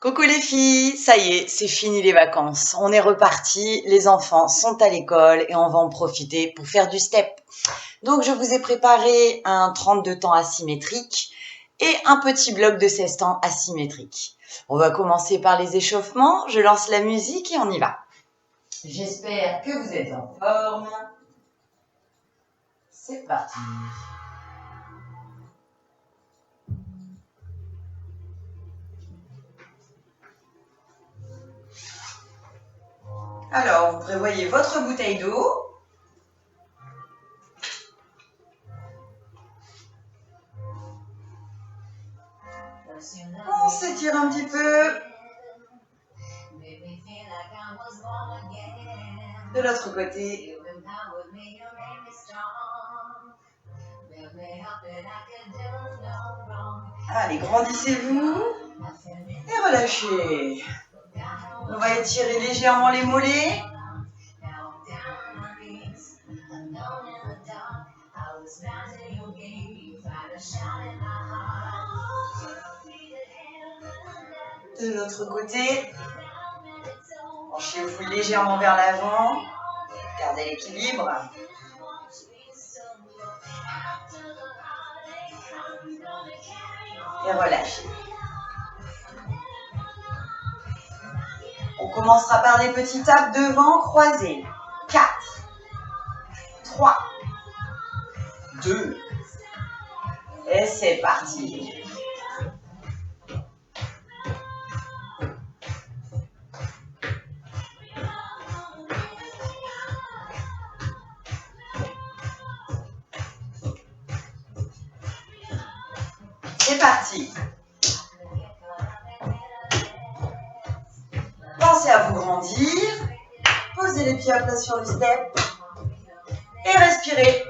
Coucou les filles, ça y est, c'est fini les vacances. On est reparti, les enfants sont à l'école et on va en profiter pour faire du step. Donc je vous ai préparé un 32 temps asymétrique et un petit bloc de 16 temps asymétrique. On va commencer par les échauffements, je lance la musique et on y va. J'espère que vous êtes en forme. C'est parti. Alors, vous prévoyez votre bouteille d'eau. On s'étire un petit peu. De l'autre côté. Allez, grandissez-vous et relâchez. On va étirer légèrement les mollets. De l'autre côté, penchez-vous légèrement vers l'avant. Gardez l'équilibre. Et relâchez. On commencera par des petits tapes devant croisés. 4, 3, 2, et c'est parti. C'est parti. Pensez à vous grandir. Posez les pieds à plat sur le step. Et respirez.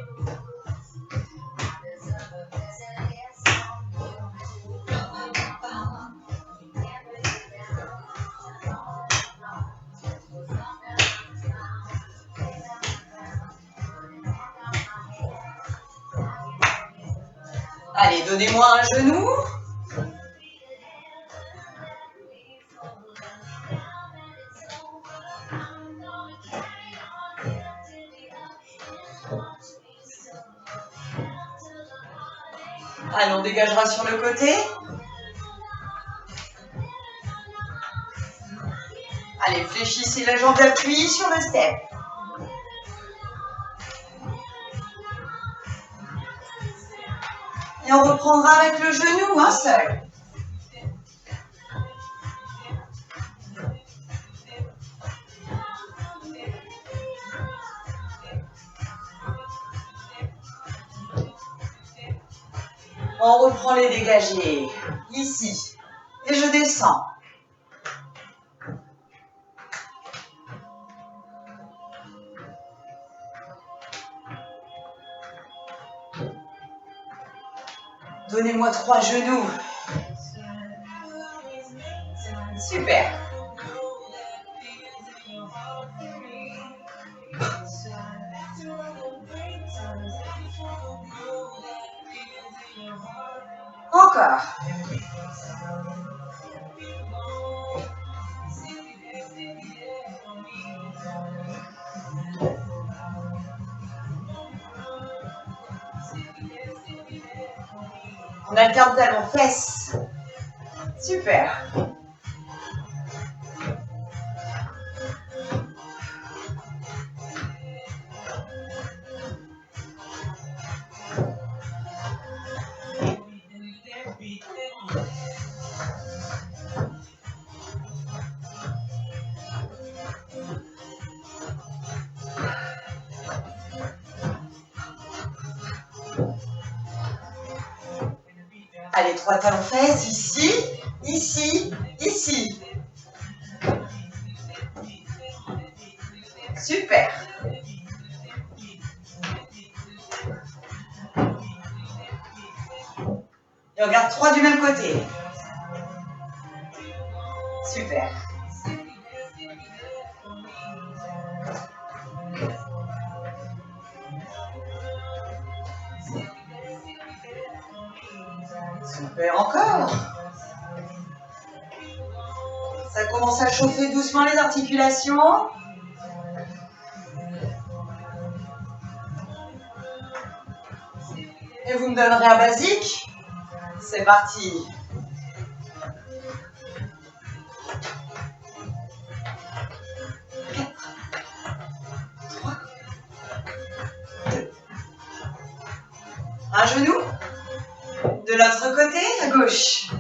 Allez, donnez-moi un genou. Allez, on dégagera sur le côté. Allez, fléchissez la jambe d'appui sur le step. Et on reprendra avec le genou, un seul. On reprend les dégagés, ici. Et je descends. Donnez-moi 3 genoux. Super. Encore. On alterne talons, fesses. Super. Allez, 3 talons fesses, ici, ici, ici. Super. Et on regarde 3 du même côté. Super. Super encore. Ça commence à chauffer doucement les articulations. Et vous me donnerez un basique. C'est parti. 4, 3, 2. Un genou. De l'autre côté, à gauche.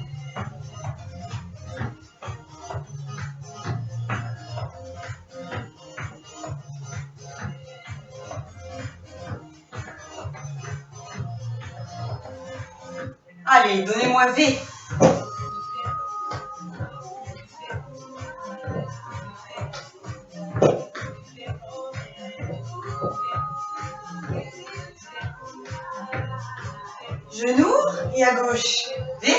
Allez, donnez-moi V. Genou et à gauche. V.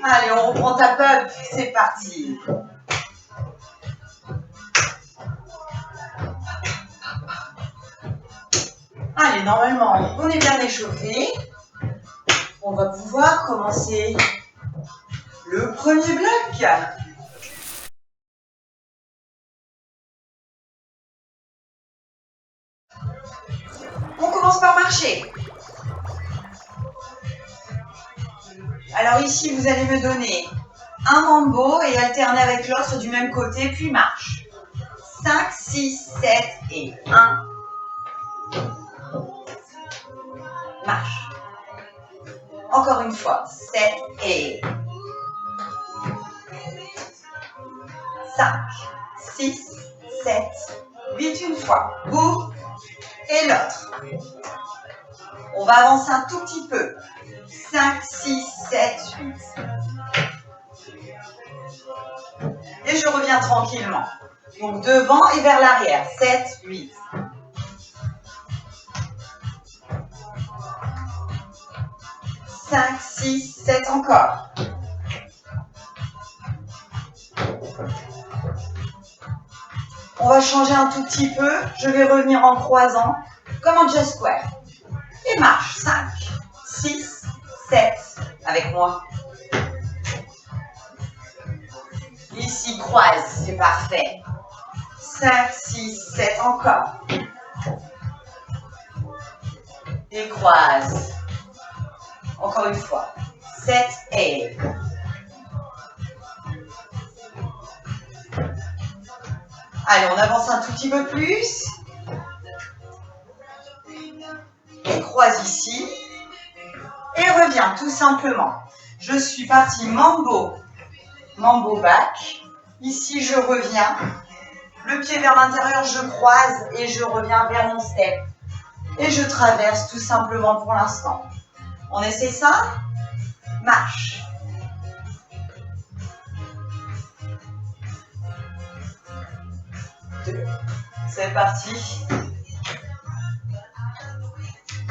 Allez, on reprend ta pump. C'est parti. Allez, normalement, on est bien échauffé. On va pouvoir commencer le premier bloc. On commence par marcher. Alors ici, vous allez me donner un mambo et alterner avec l'autre du même côté, puis marche. 5, 6, 7 et 1. Marche. Encore une fois. 7 et 5, 6, 7, 8 une fois. Vous et l'autre. On va avancer un tout petit peu. 5, 6, 7, 8. Et je reviens tranquillement. Donc devant et vers l'arrière. 7, 8. 5, 6, 7 encore. On va changer un tout petit peu. Je vais revenir en croisant, comme en just square. Et marche. 5, 6, 7. Avec moi. Ici, croise. C'est parfait. 5, 6, 7 encore. Et croise. Encore une fois. 7 et... Allez, on avance un tout petit peu plus. Et croise ici. Et reviens tout simplement. Je suis partie mambo. Mambo back. Ici, je reviens. Le pied vers l'intérieur, je croise et je reviens vers mon step. Et je traverse tout simplement pour l'instant. On essaie ça? Marche. C'est parti.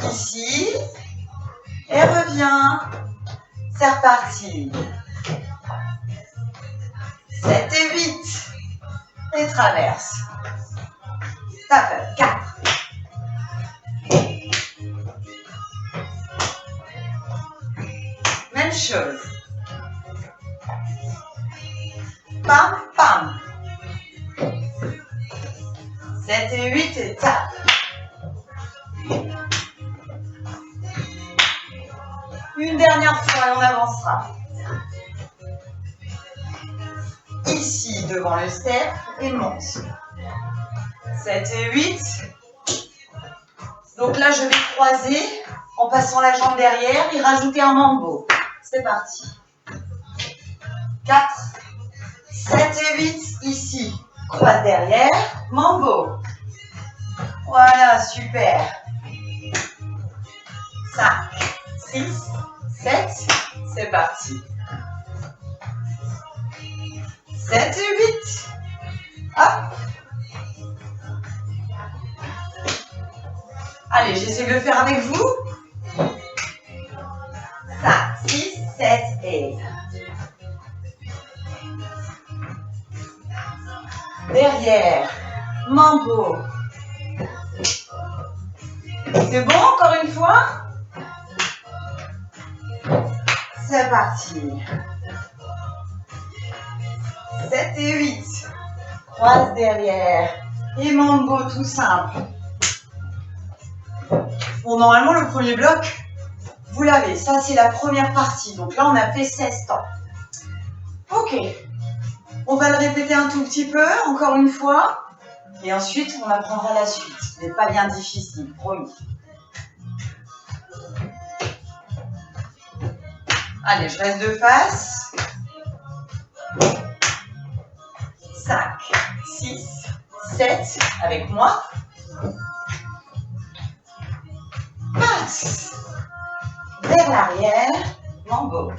Ici. Et reviens. C'est reparti. 7 et 8. Et traverse. Tape. 4. Même chose. Pam, pam. 7 et 8 et tape. Une dernière fois et on avancera. Ici, devant le step et monte. 7 et 8. Donc là, je vais croiser en passant la jambe derrière et rajouter un mambo. C'est parti. 4, 7 et 8 ici. Croise derrière, mambo. Voilà, super. 5, 6, 7, c'est parti. 7 et 8. Hop. Allez, j'essaie de le faire avec vous. 5, 6, 7 et... Derrière. mambo. C'est bon, encore une fois? C'est parti. 7 et 8. Croise derrière. Et mambo tout simple. Bon, normalement, le premier bloc, vous l'avez. Ça, c'est la première partie. Donc là, on a fait 16 temps. Ok. On va le répéter un tout petit peu, encore une fois. Et ensuite, on apprendra la suite. Ce n'est pas bien difficile, promis. Allez, je reste de face. 5, 6, 7, avec moi. Passe. Vers l'arrière, mambo.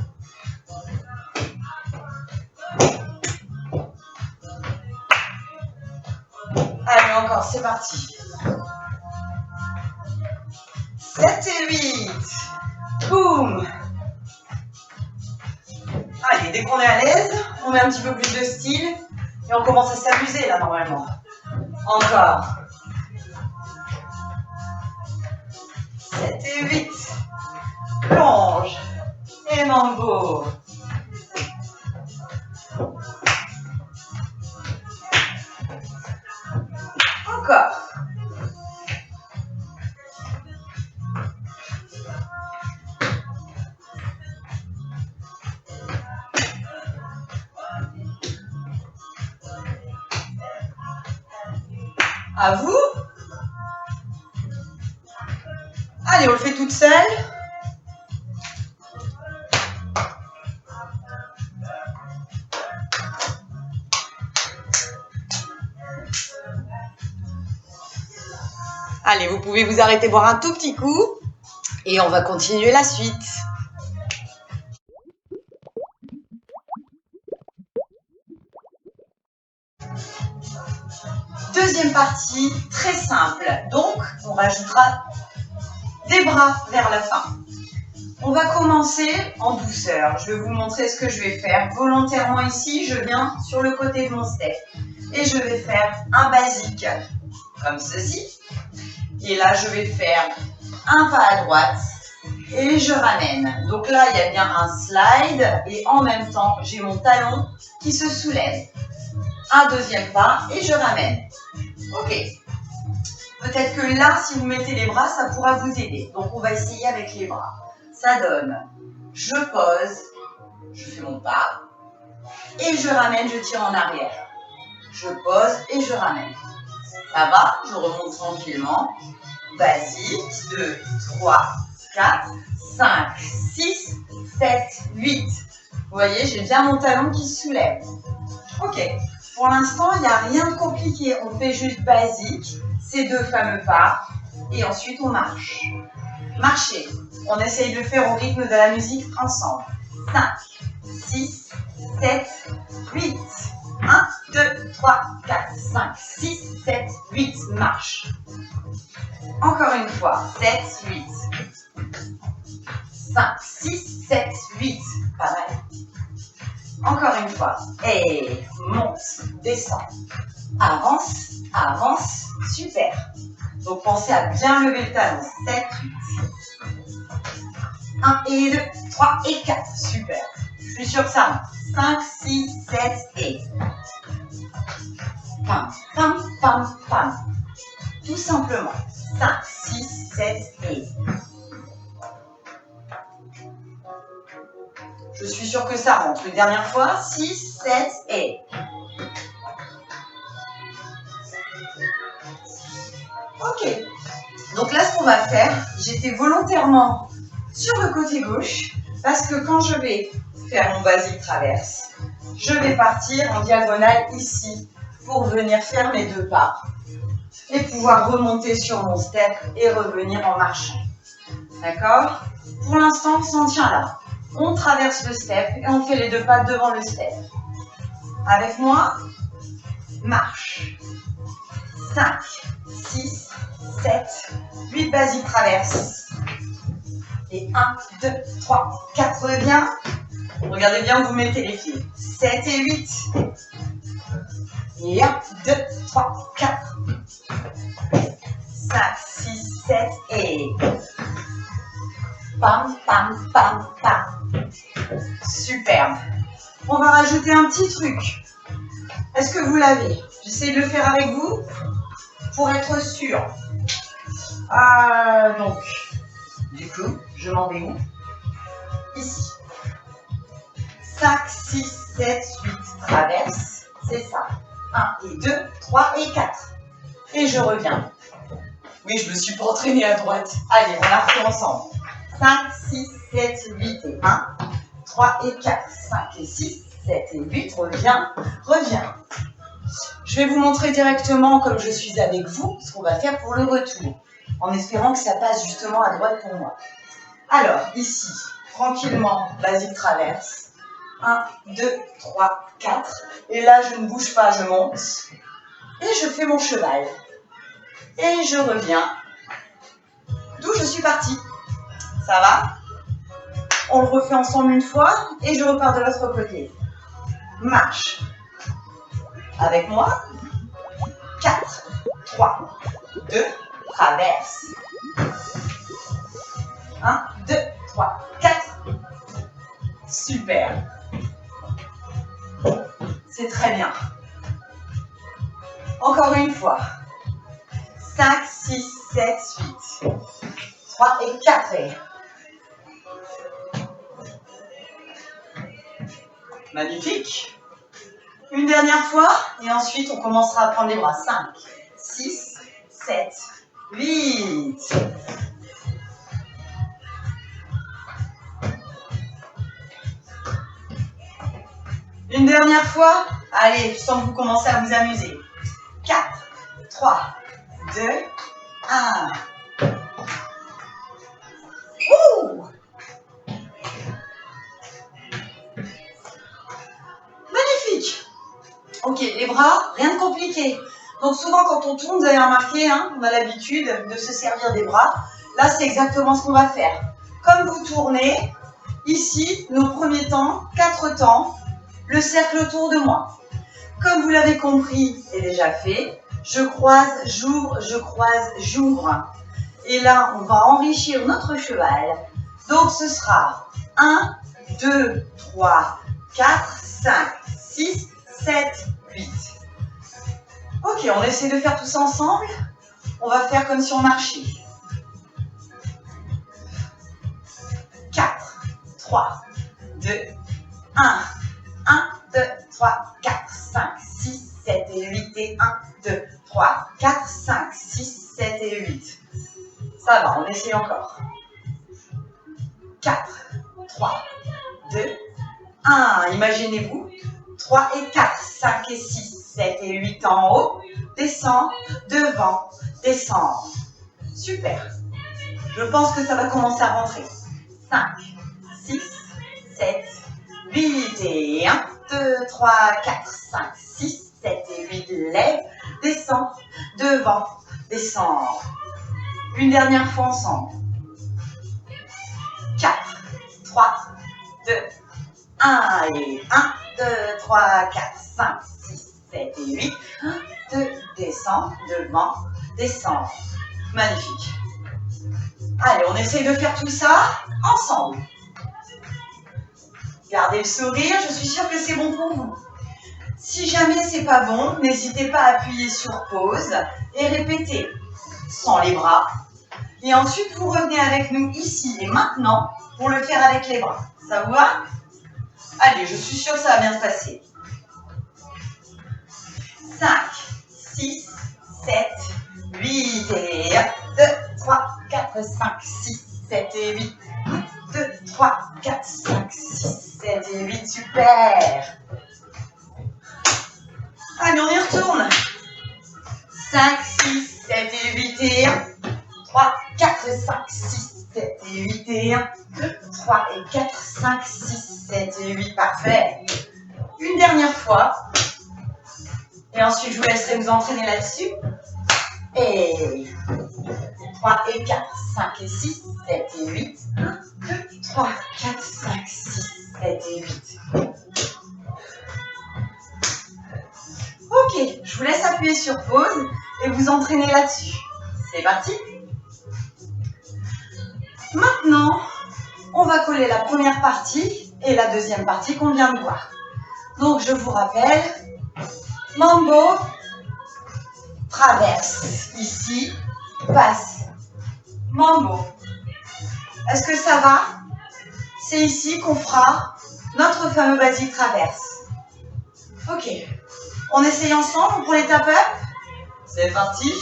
Allez, encore, c'est parti. 7 et 8. Boum. Allez, dès qu'on est à l'aise, on met un petit peu plus de style et on commence à s'amuser là normalement. Encore. 7 et 8. Plonge. Et mambo. Encore. À vous. Allez, on le fait toute seule. Allez, vous pouvez vous arrêter boire un tout petit coup et on va continuer la suite. Deuxième partie, très simple. Donc, on rajoutera des bras vers la fin. On va commencer en douceur. Je vais vous montrer ce que je vais faire. Volontairement ici, je viens sur le côté de mon step. Et je vais faire un basique, comme ceci. Et là, je vais faire un pas à droite et je ramène. Donc là, il y a bien un slide et en même temps, j'ai mon talon qui se soulève. Un deuxième pas et je ramène. Ok. Peut-être que là, si vous mettez les bras, ça pourra vous aider. Donc, on va essayer avec les bras. Ça donne, je pose, je fais mon pas et je ramène, je tire en arrière. Je pose et je ramène. Ça va, je remonte tranquillement. Basique, 2, 3, 4, 5, 6, 7, 8. Vous voyez, j'ai bien mon talon qui se soulève. Ok, pour l'instant, il n'y a rien de compliqué. On fait juste basique, ces deux fameux pas, et ensuite on marche. Marcher, on essaye de faire au rythme de la musique ensemble. 5, 6, 7, 8. 1, 2, 3, 4, 5, 6, 7, 8. Marche. Encore une fois. 7, 8. 5, 6, 7, 8. Pas mal. Encore une fois. Et monte, descend. Avance, avance. Super. Donc pensez à bien lever le talon. 7, 8. 1 et 2, 3 et 4. Super. Je suis sûre que ça monte. 5, 6, 7 et... Pam, pam, pam, pam. Tout simplement. 5, 6, 7 et... Je suis sûre que ça rentre. Une dernière fois. 6, 7 et... Ok. Donc là, ce qu'on va faire, j'étais volontairement sur le côté gauche parce que quand je vais faire mon basique traverse, je vais partir en diagonale ici pour venir faire mes deux pas et pouvoir remonter sur mon step et revenir en marchant. D'accord? Pour l'instant, on s'en tient là. On traverse le step et on fait les deux pas devant le step. Avec moi, marche. 5, 6, 7, 8 basiques traverse. Et 1, 2, 3, 4, reviens. Regardez bien où vous mettez les pieds. 7 et 8. Et 1, 2, 3, 4. 5, 6, 7 et... Pam, pam, pam, pam. Superbe. On va rajouter un petit truc. Est-ce que vous l'avez? J'essaie de le faire avec vous pour être sûr. Donc, du coup, je m'en vais où? Ici. 5, 6, 7, 8, traverse. C'est ça. 1 et 2, 3 et 4. Et je reviens. Oui, je me suis pas entraînée à droite. Allez, on la refait ensemble. 5, 6, 7, 8 et 1. 3 et 4, 5 et 6, 7 et 8. Reviens, reviens. Je vais vous montrer directement, comme je suis avec vous, ce qu'on va faire pour le retour. En espérant que ça passe justement à droite pour moi. Alors, ici, tranquillement, basique traverse. 1, 2, 3, 4. Et là, je ne bouge pas, je monte. Et je fais mon cheval. Et je reviens d'où je suis partie. Ça va? On le refait ensemble une fois et je repars de l'autre côté. Marche. Avec moi. 4, 3, 2, traverse. 1, 2, 3, 4. Super. C'est très bien. Encore une fois. 5, 6, 7, 8. 3 et 4. Magnifique. Une dernière fois. Et ensuite, on commencera à prendre les bras. 5, 6, 7, 8. Une dernière fois. Allez, je sens que vous commencez à vous amuser. 4, 3, 2, 1. Ouh! Magnifique. Ok, les bras, rien de compliqué. Donc souvent quand on tourne, vous avez remarqué, hein, on a l'habitude de se servir des bras. Là, c'est exactement ce qu'on va faire. Comme vous tournez, ici, nos premiers temps, 4 temps, le cercle autour de moi. Comme vous l'avez compris, c'est déjà fait. Je croise, j'ouvre, je croise, j'ouvre. Et là, on va enrichir notre cheval. Donc, ce sera 1, 2, 3, 4, 5, 6, 7, 8. Ok, on essaie de faire tout ça ensemble. On va faire comme si on marchait. 4, 3, 2, 1. 1, 2, 3, 4, 5, 6, 7 et 8. Et 1, 2, 3, 4, 5, 6, 7 et 8. Ça va, on essaie encore. 4, 3, 2, 1. Imaginez-vous. 3 et 4, 5 et 6, 7 et 8 en haut. Descends, devant, descends. Super. Je pense que ça va commencer à rentrer. 5, 6, 7, 8 et 1, 2, 3, 4, 5, 6, 7 et 8. Lève, descends, devant, descends. Une dernière fois ensemble. 4, 3, 2, 1 et 1, 2, 3, 4, 5, 6, 7 et 8. 1, 2, descends, devant, descends. Magnifique. Allez, on essaye de faire tout ça ensemble. Gardez le sourire, je suis sûre que c'est bon pour vous. Si jamais c'est pas bon, n'hésitez pas à appuyer sur pause et répéter sans les bras. Et ensuite, vous revenez avec nous ici et maintenant pour le faire avec les bras. Ça vous va? Allez, je suis sûre que ça va bien se passer. 5, 6, 7, 8 et 1, 2, 3, 4, 5, 6, 7 et 8. 2, 3, 4, 5, 6, 7 et 8. Super. Allez, on y retourne. 5, 6, 7 et 8 et 1. 3, 4, 5, 6, 7 et 8 et 1. 2, 3 et 4, 5, 6, 7 et 8. Parfait. Une dernière fois. Et ensuite, je vous laisserai vous entraîner là-dessus. Et 3 et 4, 5 et 6, 7 et 8. 1, 2, 3, 4, 5, 6, 7 et 8. Ok. Ok, je vous laisse appuyer sur pause et vous entraîner là-dessus. C'est parti. Maintenant, on va coller la première partie et la deuxième partie qu'on vient de voir. Donc, je vous rappelle, mambo, traverse, ici, passe, mambo. Est-ce que ça va? C'est ici qu'on fera notre fameux basique traverse. Ok, on essaye ensemble, on prend les tap-up. C'est parti.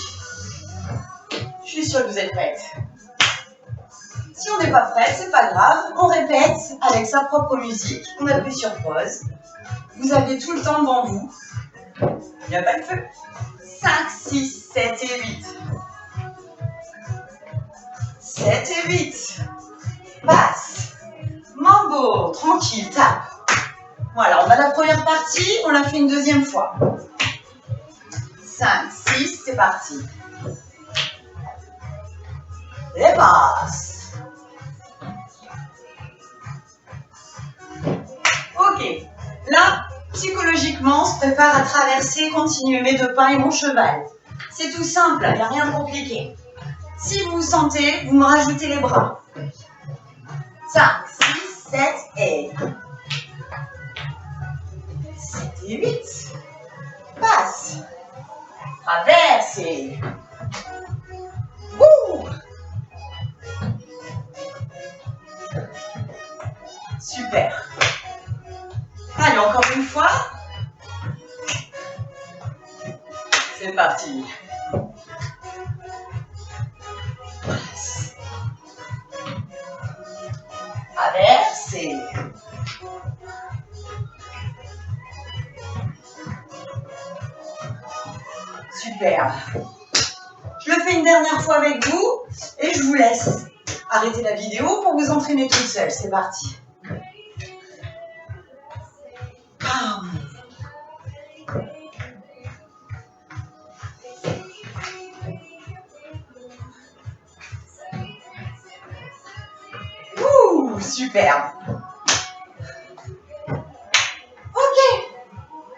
Je suis sûre que vous êtes prêtes. Si on n'est pas prête, c'est pas grave, on répète avec sa propre musique, on appuie sur pause. Vous avez tout le temps devant vous. Il n'y a pas de feu. 5, 6, 7 et 8. 7 et 8. Passe. Mambo. Tranquille, tape. Voilà, on a la première partie, on l'a fait une deuxième fois. 5, 6, c'est parti. Et passe. Ok. Là, psychologiquement, on se prépare à traverser, continuer mes deux pas et mon cheval. C'est tout simple, il n'y a rien de compliqué. Si vous vous sentez, vous me rajoutez les bras. 5, 6, 7 et 7 et 8. Passe. Traverse et... Ouh. Super. Allez, encore une fois. C'est parti. Passe. Traverse et... Super. Je le fais une dernière fois avec vous et je vous laisse arrêter la vidéo pour vous entraîner toute seule. C'est parti. Bam. Ouh, super. Ok.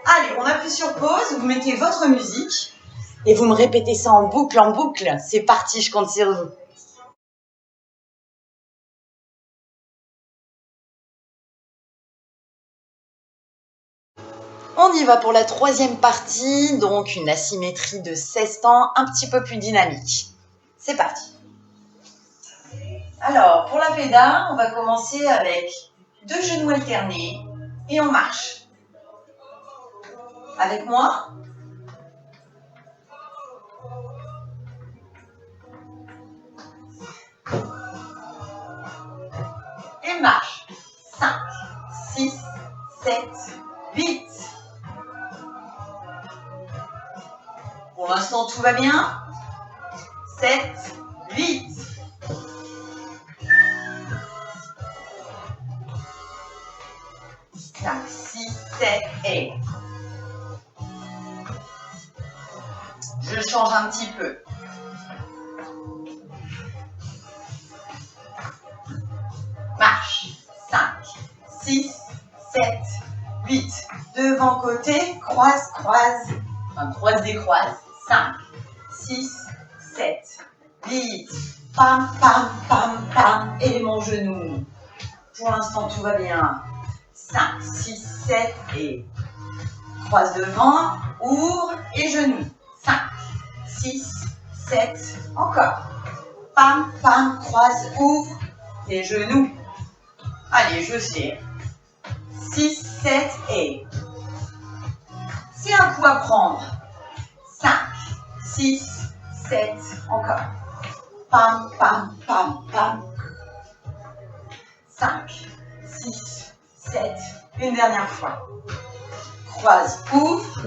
Allez, on appuie sur pause, vous mettez votre musique et vous me répétez ça en boucle, en boucle. C'est parti, je compte sur vous. On y va pour la troisième partie, donc une asymétrie de 16 temps, un petit peu plus dynamique. C'est parti. Alors, pour la Veda, on va commencer avec 2 genoux alternés et on marche. Avec moi. Et marche. 5, 6, 7, 8. Pour l'instant, tout va bien. 7, 8. Cinq, 6, 7 et... Je change un petit peu. Marche. 5, 6, 7, 8. Devant côté, croise, croise. Enfin, croise, décroise. 5, 6, 7, 8. Pam, pam, pam, pam. Et mon genou. Pour l'instant, tout va bien. 5, 6, 7 et... Croise devant, ouvre et genou. 5, 6, 7, encore. Pam, pam, croise, ouvre et genoux. Allez, je sais. 6, 7 et... C'est un coup à prendre. 5, 6, 7, encore. Pam, pam, pam, pam. 5, 6, 7, une dernière fois. Croise, ouvre.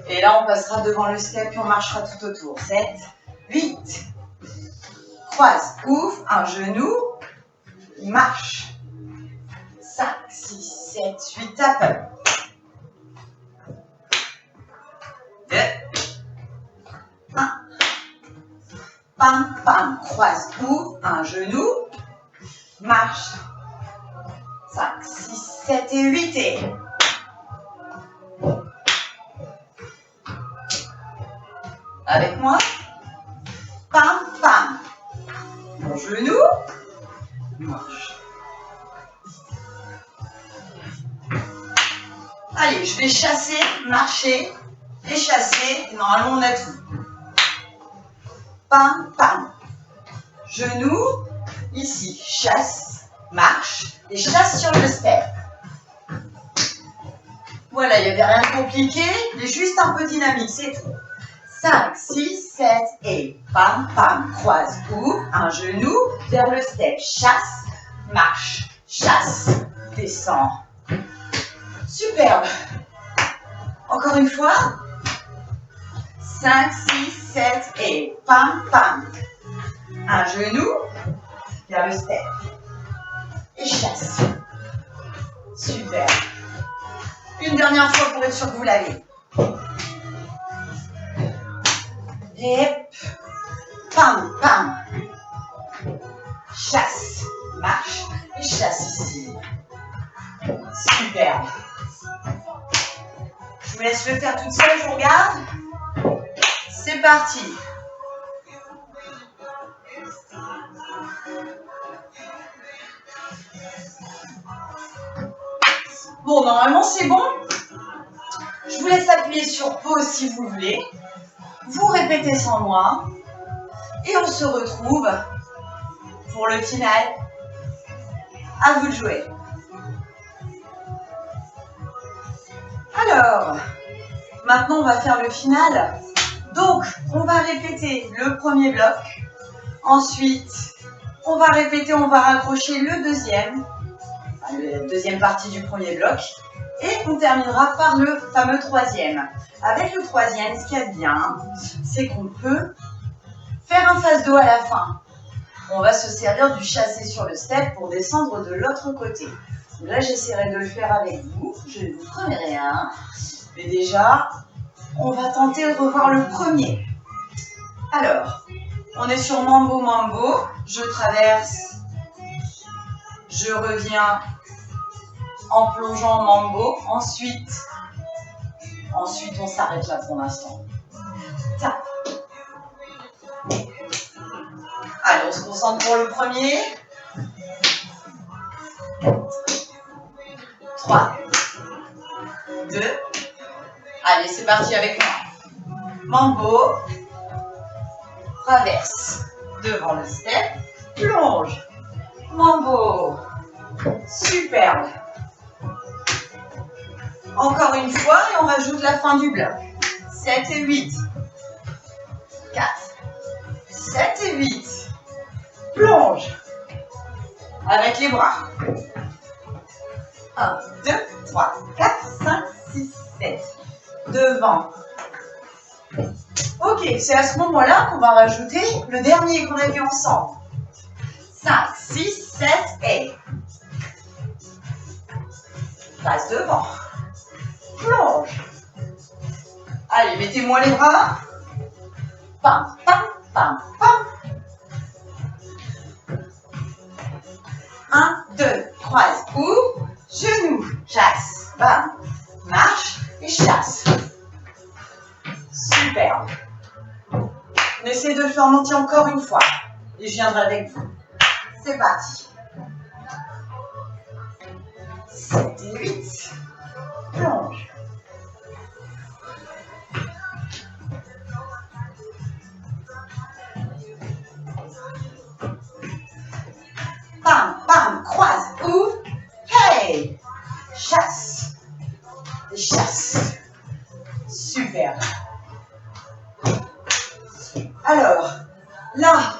Et là, on passera devant le step et on marchera tout autour. 7, 8. Croise, ouvre, un genou. Marche. 5, 6, 7, 8, tape. 2. 1. Pam, pam, croise, ouvre, un genou. Marche. 5, 6, 7 et 8 et... Avec moi. Pam, pam. Mon genou. Marche. Allez, je vais chasser, marcher et chasser. Et normalement, on a tout. Pam, pam. Genou. Ici, chasse, marche et chasse sur le step. Voilà, il n'y avait rien de compliqué, il est juste un peu dynamique, c'est tout. 5, 6, 7 et pam, pam, croise, ouvre, un genou vers le step, chasse, marche, chasse, descend. Superbe. Encore une fois. 5, 6, 7 et pam, pam. Un genou vers le step et chasse. Super. Une dernière fois pour être sûr que vous l'avez. Et pam, pam. Chasse, marche et chasse ici. Super. Je vous laisse le faire toute seule, je vous regarde. C'est parti. Bon, normalement c'est bon. Je vous laisse appuyer sur pause si vous voulez. Vous répétez sans moi. Et on se retrouve pour le final. À vous de jouer. Alors, maintenant on va faire le final. Donc, on va répéter le premier bloc. Ensuite, on va répéter, on va raccrocher le deuxième. La deuxième partie du premier bloc. Et on terminera par le fameux troisième. Avec le troisième, ce qu'il y a de bien, c'est qu'on peut faire un face dos à la fin. On va se servir du chassé sur le step pour descendre de l'autre côté. Donc là, j'essaierai de le faire avec vous. Je ne vous promets rien. Mais déjà, on va tenter de revoir le premier. Alors, on est sur Mambo Mambo. Je traverse. Je reviens en plongeant Mambo. Ensuite, on s'arrête là pour l'instant. Tap. Allez, on se concentre pour le premier. 3, 2. Allez, c'est parti avec moi. Mambo. Traverse. Devant le step. Plonge. Mambo. Superbe. Encore une fois, et on rajoute la fin du bloc. 7 et 8. 4. 7 et 8. Plonge. Avec les bras. 1, 2, 3, 4, 5, 6, 7. Devant. Ok, c'est à ce moment-là qu'on va rajouter le dernier qu'on a vu ensemble. 5, 6, 7 et... Passe devant. Plonge. Allez, mettez-moi les bras. Pam, pam, pam, pam. 1, 2, croise, ouvre, genou, chasse, bam, marche et chasse. Superbe. On essaie de le faire monter encore une fois. Et je viendrai avec vous. C'est parti. 7 et 8. Plonge. Bam, bam, croise, ouvre, hey, chasse, et chasse. Super. Alors, là,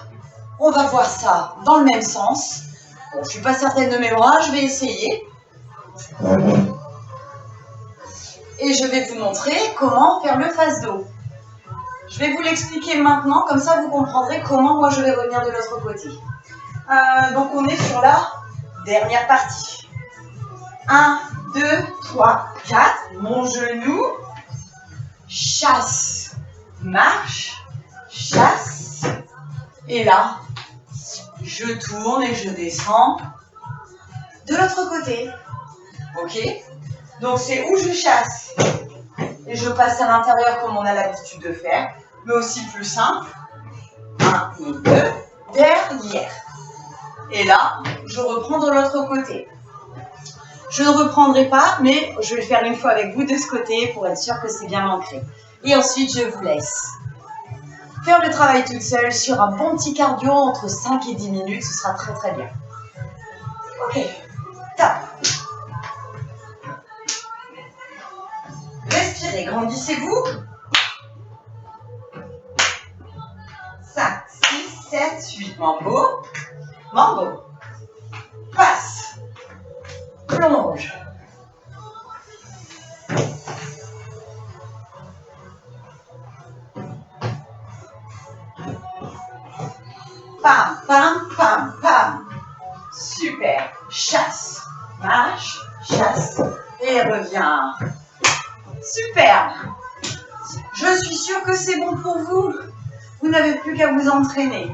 on va voir ça dans le même sens. Bon, je ne suis pas certaine de mes bras, je vais essayer. Et je vais vous montrer comment faire le face dos. Je vais vous l'expliquer maintenant, comme ça vous comprendrez comment moi je vais revenir de l'autre côté. Donc on est sur la dernière partie. 1, 2, 3, 4. Mon genou. Chasse. Marche. Chasse. Et là, je tourne et je descends de l'autre côté. Ok? Donc c'est où je chasse et je passe à l'intérieur comme on a l'habitude de faire. mais aussi plus simple. 1 et 2, derrière. Et là, je reprends de l'autre côté. Je ne reprendrai pas, mais je vais le faire une fois avec vous de ce côté pour être sûr que c'est bien ancré. Et ensuite, je vous laisse faire le travail toute seule sur un bon petit cardio entre 5 et 10 minutes. Ce sera très très bien. Ok, top. Respirez, grandissez-vous. 5, 6, 7, 8. Mambo. Mambo. Passe. Plonge. Pam, pam, pam, pam. Super. Chasse. Marche, chasse. Et reviens. Super. Je suis sûre que c'est bon pour vous. Vous n'avez plus qu'à vous entraîner.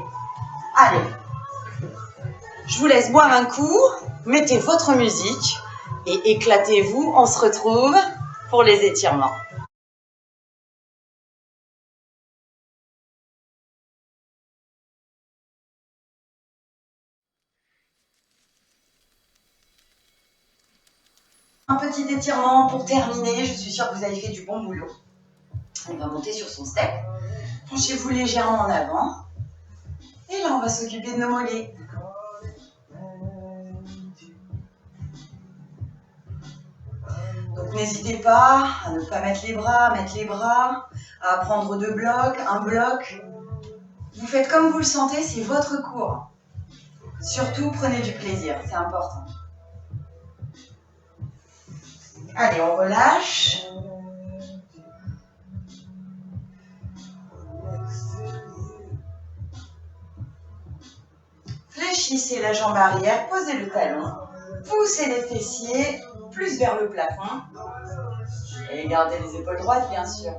Allez. Je vous laisse boire un coup. Mettez votre musique et éclatez-vous. On se retrouve pour les étirements. Un petit étirement pour terminer. Je suis sûre que vous avez fait du bon boulot. On va monter sur son step. Penchez-vous légèrement en avant. Et là, on va s'occuper de nos mollets. Donc, n'hésitez pas à ne pas mettre les bras, à prendre 2 blocs, un bloc. Vous faites comme vous le sentez, c'est votre cours. Surtout, prenez du plaisir, c'est important. Allez, on relâche. Fléchissez la jambe arrière, posez le talon, poussez les fessiers plus vers le plafond et gardez les épaules droites, bien sûr.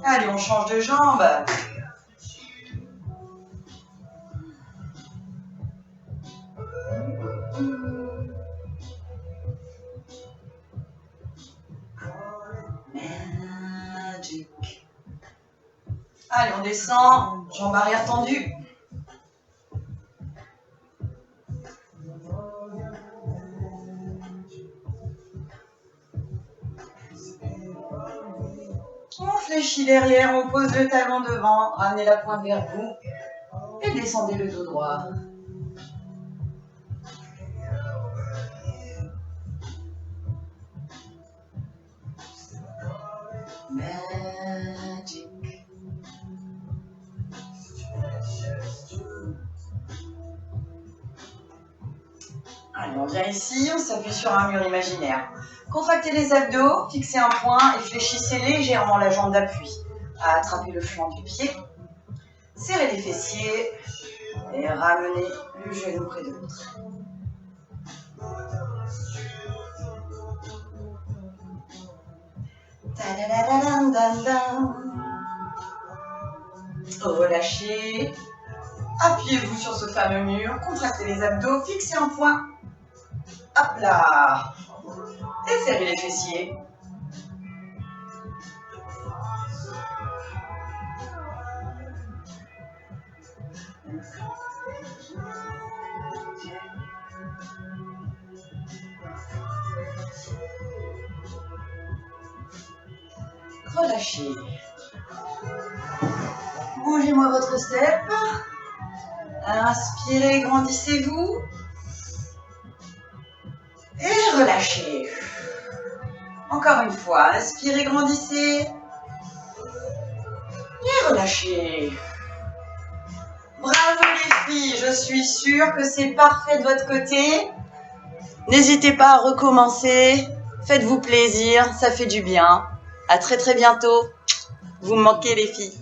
Allez, on change de jambe. Magic. Allez, on descend, jambe arrière tendue. On fléchit derrière, on pose le talon devant, ramenez la pointe vers vous et descendez le dos droit. Magic. Allez, on vient ici, on s'appuie sur un mur imaginaire. Contractez les abdos, fixez un point et fléchissez légèrement la jambe d'appui. Attrapez le flanc du pied, serrez les fessiers et ramenez le genou près de l'autre. Relâchez. Appuyez-vous sur ce fameux mur, contractez les abdos, fixez un point. Hop là. Et serrez les fessiers. Relâchez. Bougez-moi votre step. Inspirez, grandissez-vous. Et relâchez. Encore une fois, inspirez, grandissez. Et relâchez. Bravo les filles, je suis sûre que c'est parfait de votre côté. N'hésitez pas à recommencer. Faites-vous plaisir, ça fait du bien. À très très bientôt. Vous me manquez les filles.